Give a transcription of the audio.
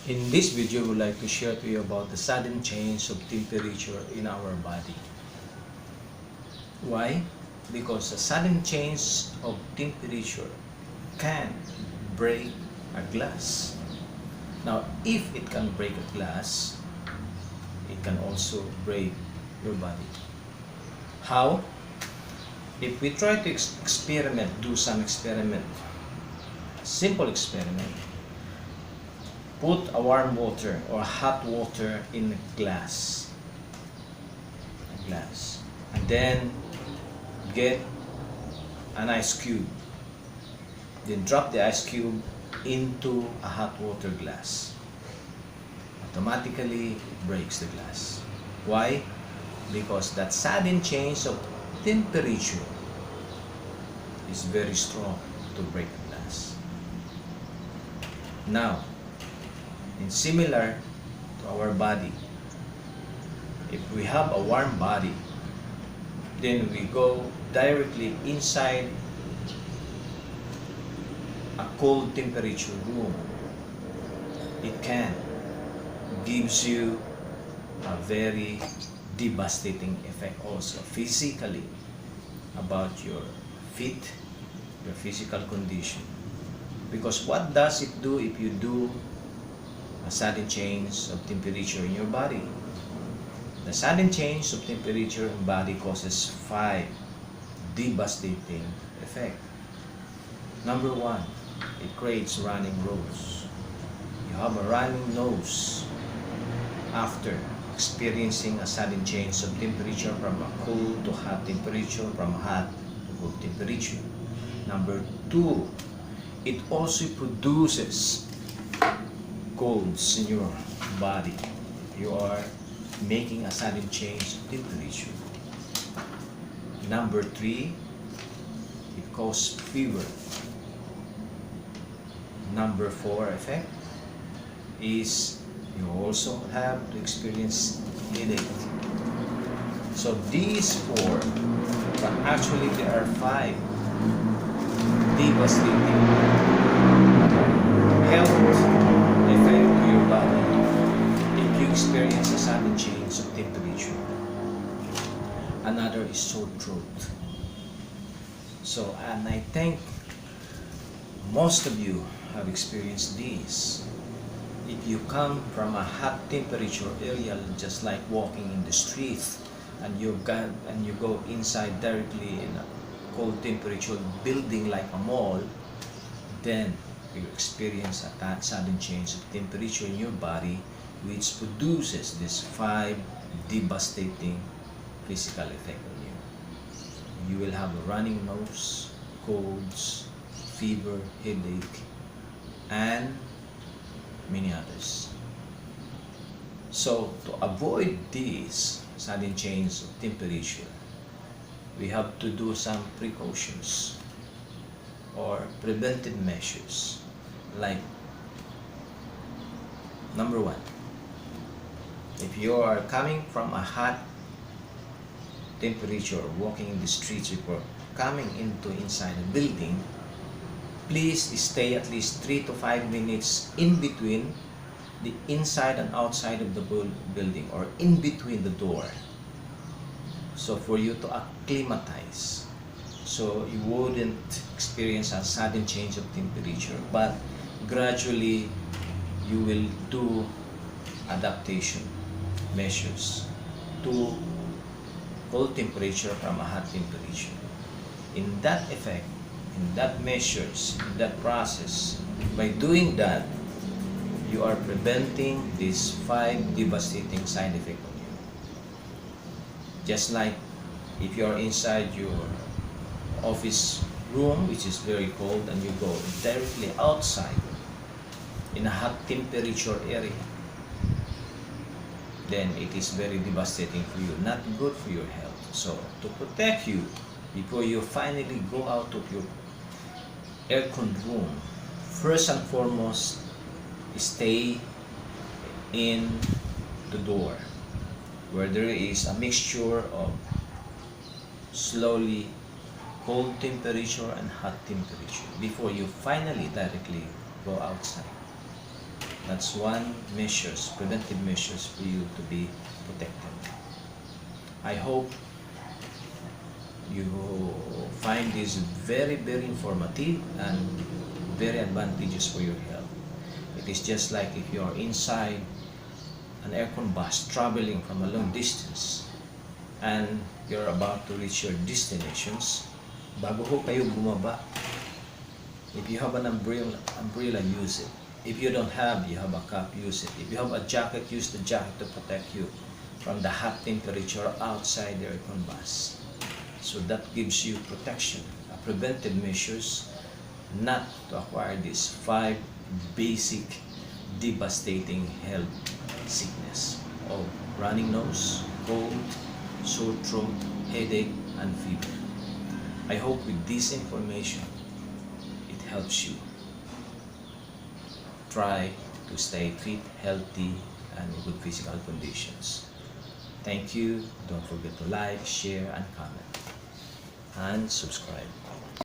In this video, I would like to share to you about the sudden change of temperature in our body. Why? Because a sudden change of temperature can break a glass. Now, if it can break a glass, it can also break your body. How? If we try to do some experiment, a simple experiment, put a warm water or hot water in a glass, and then get an ice cube. Then drop the ice cube into a hot water glass. Automatically, it breaks the glass. Why? Because that sudden change of temperature is very strong to break a glass. Now, similar to our body, if we have a warm body, then we go directly inside a cold temperature room. It can gives you a very devastating effect also physically about your fit, your physical condition. Because what does it do if you do a sudden change of temperature in your body? The sudden change of temperature in body causes 5 devastating effects. Number 1, it creates running nose. You have a running nose after experiencing a sudden change of temperature from a cool to hot temperature, from hot to cold temperature. Number 2, it also produces colds in your body. You are making a sudden change of temperature. Number 3, it causes fever. Number 4 effect is you also have to experience headache. So these 4, but actually there are 5 devastating health effect to your body if you experience a sudden change of temperature. Another is sore throat. So, and I think most of you have experienced this. If you come from a hot temperature area, just like walking in the street, and you go inside directly in a cold temperature building like a mall, then you experience a sudden change of temperature in your body, which produces this 5 devastating physical effect on you. You will have a running nose, colds, fever, headache, and many others. So to avoid this sudden change of temperature, we have to do some precautions or preventive measures. Like, number 1, if you are coming from a hot temperature, walking in the streets before coming inside a building, please stay at least 3 to 5 minutes in between the inside and outside of the building, or in between the door, so for you to acclimatize, so you wouldn't experience a sudden change of temperature, but gradually you will do adaptation measures to cold temperature from a hot temperature. In that effect, in that measures, in that process, by doing that, you are preventing these 5 devastating side effects on you. Just like if you are inside your office room, which is very cold, and you go directly outside in a hot temperature area, then it is very devastating for you, not good for your health. So to protect you, before you finally go out of your aircon room, first and foremost, stay in the door where there is a mixture of slowly cold temperature and hot temperature before you finally directly go outside. That's one measures, preventive measures for you to be protected. I hope you find this very, very informative and very advantageous for your health. It is just like if you are inside an aircon bus traveling from a long distance and you're about to reach your destinations, bago ho kayo bumaba, if you have an umbrella, use it. If you don't have, you have a cap, use it. If you have a jacket, use the jacket to protect you from the hot temperature outside the aircon bus. So that gives you protection, preventive measures not to acquire these 5 basic devastating health sickness of running nose, cold, sore throat, headache, and fever. I hope with this information, it helps you try to stay fit, healthy, and in good physical conditions. Thank you. Don't forget to like, share, and comment, and subscribe.